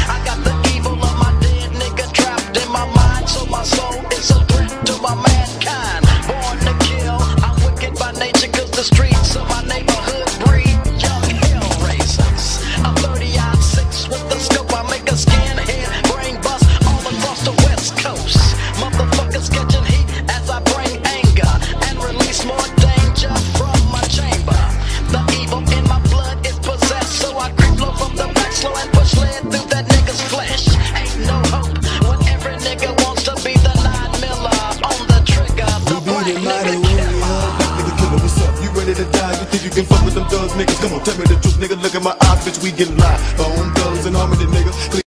I got the evil of my dead nigga trapped in my mind, so my soul is a threat to my mankind. Born to kill, I'm wicked by nature, cause the streets of my neighborhood breed young hell raisers. I'm 30-6 with the scope, I make a skinhead brain bust all across the west coast. Motherfuckers catching heat as I bring anger and release more danger from my chamber. The evil in my blood is possessed, so I creep low from the back, slow and push lead through that nigga's flesh. Ain't no hope when every nigga wants to be the 9 miller on the trigger. The black nigga killer. Nigga killer, what's up? You ready to die? You think you can fuck with them thugs, niggas? Come on, tell me the truth, nigga. Look at my eyes, bitch, we get live. Bone thugs and harmony, nigga.